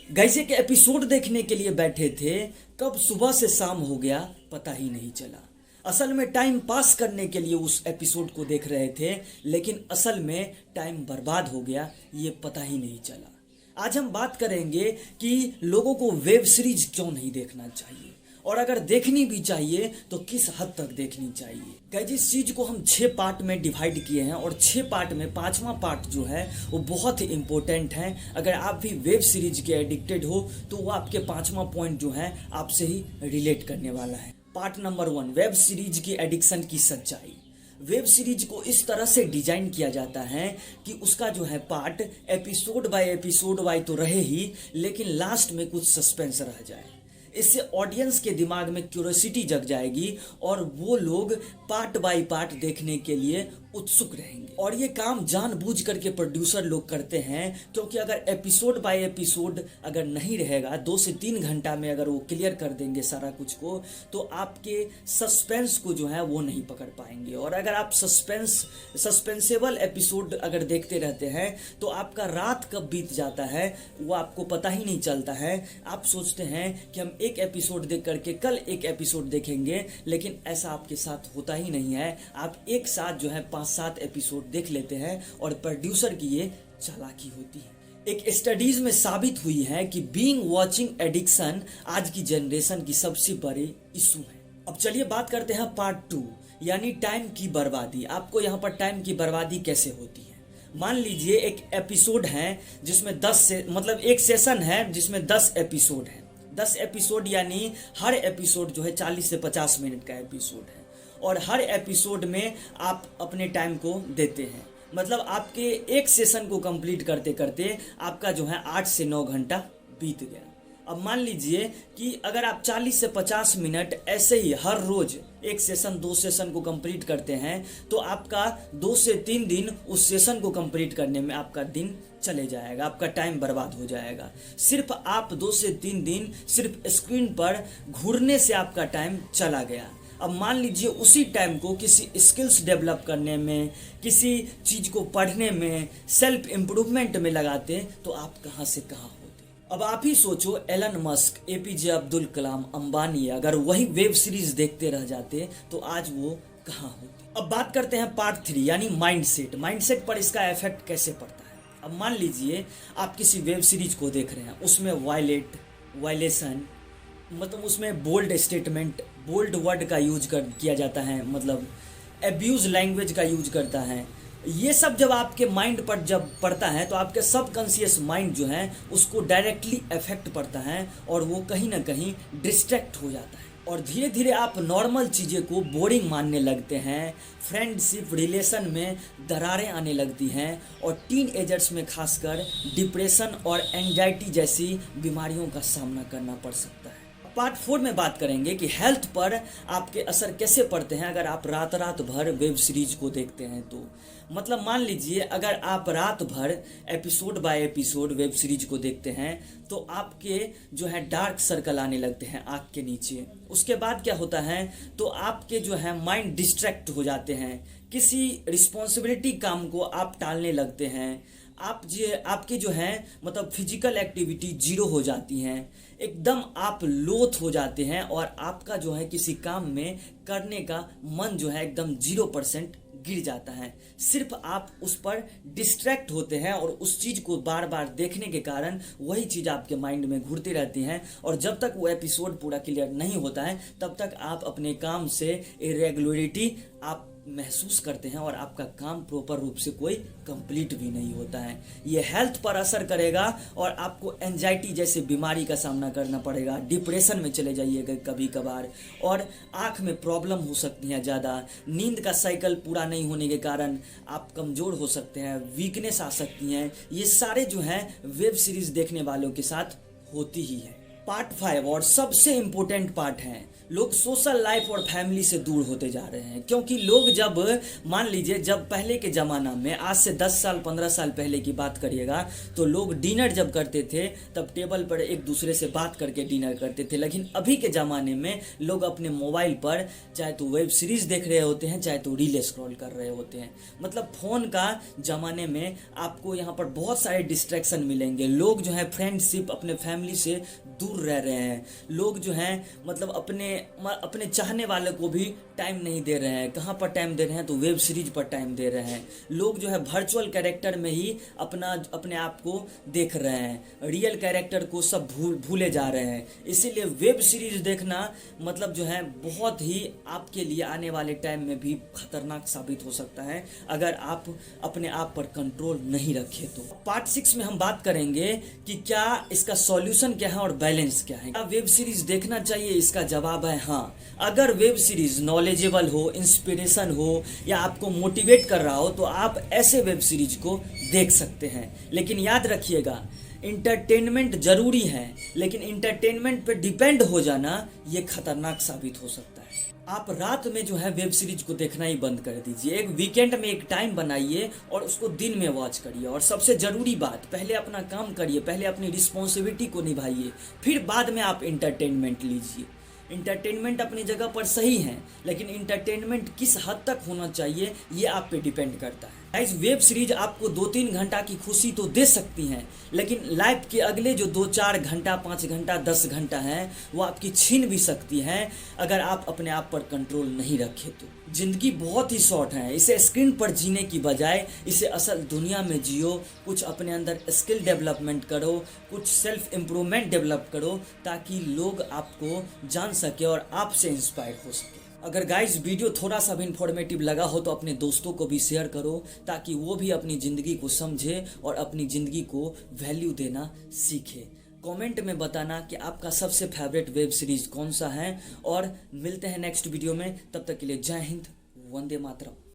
गैसे के एपिसोड देखने के लिए बैठे थे, कब सुबह से शाम हो गया पता ही नहीं चला। असल में टाइम पास करने के लिए उस एपिसोड को देख रहे थे, लेकिन असल में टाइम बर्बाद हो गया ये पता ही नहीं चला। आज हम बात करेंगे कि लोगों को वेब सीरीज क्यों नहीं देखना चाहिए, और अगर देखनी भी चाहिए तो किस हद तक देखनी चाहिए। गाइस, इस चीज को हम 6 पार्ट में डिवाइड किए हैं और 6 पार्ट में 5वां पार्ट जो है वो बहुत ही इंपॉर्टेंट है। अगर आप भी वेब सीरीज के एडिक्टेड हो तो वो आपके 5वां पॉइंट जो है आपसे ही रिलेट करने वाला है। पार्ट नंबर 1, वेब सीरीज की एडिक्शन की सच्चाई। वेब सीरीज को इस तरह से डिजाइन किया जाता है कि उसका जो है पार्ट एपिसोड बाय एपिसोड वाई तो रहे ही, लेकिन लास्ट में कुछ सस्पेंस रह जाए। इससे ऑडियंस के दिमाग में क्यूरियोसिटी जग जाएगी और वो लोग पार्ट बाय पार्ट देखने के लिए उत्सुक रहेंगे। और ये काम जानबूझ करके प्रोड्यूसर लोग करते हैं, क्योंकि अगर एपिसोड बाय एपिसोड अगर नहीं रहेगा, 2 से 3 घंटा में अगर वो क्लियर कर देंगे सारा कुछ को, तो आपके सस्पेंस को जो है वो नहीं पकड़ पाएंगे। और अगर आप सस्पेंसेबल एपिसोड अगर देखते रहते हैं तो आपका रात कब बीत जाता है वो आपको पता ही नहीं चलता है। आप सोचते हैं कि हम एक एपिसोड देख करके कल एक एपिसोड देखेंगे, लेकिन ऐसा आपके साथ होता ही नहीं है। आप एक साथ जो है 5-7 एपिसोड देख लेते हैं और प्रोड्यूसर की ये चालाकी होती है। एक स्टडीज में साबित हुई है कि बीइंग वॉचिंग एडिक्शन आज की जनरेशन की सबसे बड़ी इशू है। अब चलिए बात करते हैं पार्ट 2, यानी टाइम की बर्बादी। आपको यहाँ पर टाइम की बर्बादी कैसे होती है। मान लीजिए एक एपिसोड है जिसमें एक सेशन है जिसमें 10 एपिसोड है। 10 एपिसोड यानी हर एपिसोड जो है 40 से 50 मिनट का एपिसोड है, और हर एपिसोड में आप अपने टाइम को देते हैं। मतलब आपके एक सेशन को कंप्लीट करते करते आपका जो है 8 से 9 घंटा बीत गया। अब मान लीजिए कि अगर आप 40 से 50 मिनट ऐसे ही हर रोज एक सेशन 2 सेशन को कंप्लीट करते हैं तो आपका 2 से 3 दिन उस सेशन को कंप्लीट करने में आपका दिन चले जाएगा, आपका टाइम बर्बाद हो जाएगा। सिर्फ आप 2 से 3 दिन सिर्फ स्क्रीन पर घूरने से आपका टाइम चला गया। अब मान लीजिए उसी टाइम को किसी स्किल्स डेवलप करने में, किसी चीज को पढ़ने में, सेल्फ इम्प्रूवमेंट में लगाते तो आप कहाँ से कहाँ होते। अब आप ही सोचो, Elon Musk, APJ Abdul Kalam, Ambani अगर वही वेब सीरीज देखते रह जाते तो आज वो कहाँ होते। अब बात करते हैं पार्ट 3, यानी माइंडसेट। माइंडसेट पर इसका इफेक्ट कैसे पड़ता है। अब मान लीजिए आप किसी वेब सीरीज को देख रहे हैं, उसमें वायलेशन मतलब उसमें बोल्ड स्टेटमेंट, बोल्ड वर्ड का यूज किया जाता है, मतलब एब्यूज लैंग्वेज का यूज करता है। ये सब जब आपके माइंड पर जब पड़ता है तो आपके सबकॉन्शियस माइंड जो है उसको डायरेक्टली इफेक्ट पड़ता है और वो कहीं ना कहीं डिस्ट्रैक्ट हो जाता है, और धीरे धीरे आप नॉर्मल चीज़ें को बोरिंग मानने लगते हैं। फ्रेंडशिप रिलेशन में दरारें आने लगती हैं, और टीन एजर्स में खासकर डिप्रेशन और एंजाइटी जैसी बीमारियों का सामना करना पड़ सकता है। पार्ट 4 में बात करेंगे कि हेल्थ पर आपके असर कैसे पड़ते हैं अगर आप रात भर वेब सीरीज को देखते हैं तो। मतलब मान लीजिए अगर आप रात भर episode by episode web series को देखते हैं तो आपके जो है डार्क सर्कल आने लगते हैं आँख के नीचे। उसके बाद क्या होता है तो आपके जो है माइंड डिस्ट्रैक्ट हो जाते हैं, किसी रिस्पॉन्सिबिलिटी काम को आप टालने लगते हैं। आपकी जो है मतलब फिजिकल एक्टिविटी 0 हो जाती हैं, एकदम आप लोथ हो जाते हैं, और आपका जो है किसी काम में करने का मन जो है एकदम 0% गिर जाता है। सिर्फ आप उस पर डिस्ट्रैक्ट होते हैं और उस चीज को बार बार देखने के कारण वही चीज आपके माइंड में घूरती रहती है, और जब तक वो एपिसोड पूरा क्लियर नहीं होता है तब तक आप अपने काम से इरेगुलरिटी आप महसूस करते हैं और आपका काम प्रॉपर रूप से कोई कंप्लीट भी नहीं होता है। ये हेल्थ पर असर करेगा और आपको एंजाइटी जैसे बीमारी का सामना करना पड़ेगा, डिप्रेशन में चले जाइएगा कभी कभार, और आँख में प्रॉब्लम हो सकती है ज़्यादा। नींद का साइकिल पूरा नहीं होने के कारण आप कमज़ोर हो सकते हैं, वीकनेस आ सकती हैं। ये सारे जो हैं वेब सीरीज़ देखने वालों के साथ होती ही है। पार्ट 5 और सबसे इम्पोर्टेंट पार्ट है, लोग सोशल लाइफ और फैमिली से दूर होते जा रहे हैं। क्योंकि लोग जब मान लीजिए जब पहले के ज़माना में, आज से 10 साल 15 साल पहले की बात करिएगा, तो लोग डिनर जब करते थे तब टेबल पर एक दूसरे से बात करके डिनर करते थे। लेकिन अभी के ज़माने में लोग अपने मोबाइल पर चाहे तो वेब सीरीज़ देख रहे होते हैं, चाहे तो रील स्क्रॉल कर रहे होते हैं। मतलब फ़ोन का ज़माने में आपको यहाँ पर बहुत सारे डिस्ट्रैक्शन मिलेंगे। लोग जो है फ्रेंडशिप, अपने फैमिली से दूर रह रहे हैं। लोग जो हैं मतलब अपने चाहने वाले को भी टाइम नहीं दे रहे हैं। कहाँ पर टाइम दे रहे हैं, तो वेब सीरीज पर टाइम दे रहे हैं। लोग जो है वर्चुअल कैरेक्टर में ही अपने आप को देख रहे हैं, रियल कैरेक्टर को सब भूले जा रहे हैं। इसीलिए वेब सीरीज देखना मतलब जो है बहुत ही आपके लिए आने वाले टाइम में भी खतरनाक साबित हो सकता है, अगर आप अपने आप पर कंट्रोल नहीं रखें तो। पार्ट 6 में हम बात करेंगे कि क्या इसका सॉल्यूशन क्या है और बैलेंस क्या है। क्या वेब सीरीज देखना चाहिए? इसका जवाब है हाँ। अगर वेब सीरीज नॉलेजेबल हो, इंस्पिरेशन हो या आपको मोटिवेट कर रहा हो तो आप ऐसे वेब सीरीज को देख सकते हैं। लेकिन याद रखिएगा, इंटरटेनमेंट जरूरी है, लेकिन इंटरटेनमेंट पे डिपेंड हो जाना ये खतरनाक साबित हो सकता है। आप रात में जो है वेब सीरीज को देखना ही बंद कर दीजिए। एक वीकेंड में एक टाइम बनाइए और उसको दिन में वॉच करिए। और सबसे ज़रूरी बात, पहले अपना काम करिए, पहले अपनी रिस्पॉन्सिबिलिटी को निभाइए, फिर बाद में आप इंटरटेनमेंट लीजिए। इंटरटेनमेंट अपनी जगह पर सही है, लेकिन इंटरटेनमेंट किस हद तक होना चाहिए ये आप पे डिपेंड करता है। गाइस, वेब सीरीज आपको 2-3 घंटा की खुशी तो दे सकती हैं, लेकिन लाइफ के अगले जो 2-4 घंटा, 5 घंटा, 10 घंटा हैं वो आपकी छीन भी सकती हैं अगर आप अपने आप पर कंट्रोल नहीं रखें तो। जिंदगी बहुत ही शॉर्ट है, इसे स्क्रीन पर जीने की बजाय इसे असल दुनिया में जियो। कुछ अपने अंदर स्किल डेवलपमेंट करो, कुछ सेल्फ इम्प्रूवमेंट डेवलप करो, ताकि लोग आपको जान सके और आपसे इंस्पायर हो सके। अगर गाइस वीडियो थोड़ा सा भी इन्फॉर्मेटिव लगा हो तो अपने दोस्तों को भी शेयर करो, ताकि वो भी अपनी ज़िंदगी को समझे और अपनी ज़िंदगी को वैल्यू देना सीखे। कमेंट में बताना कि आपका सबसे फेवरेट वेब सीरीज कौन सा है। और मिलते हैं नेक्स्ट वीडियो में, तब तक के लिए जय हिंद, वंदे मातरम।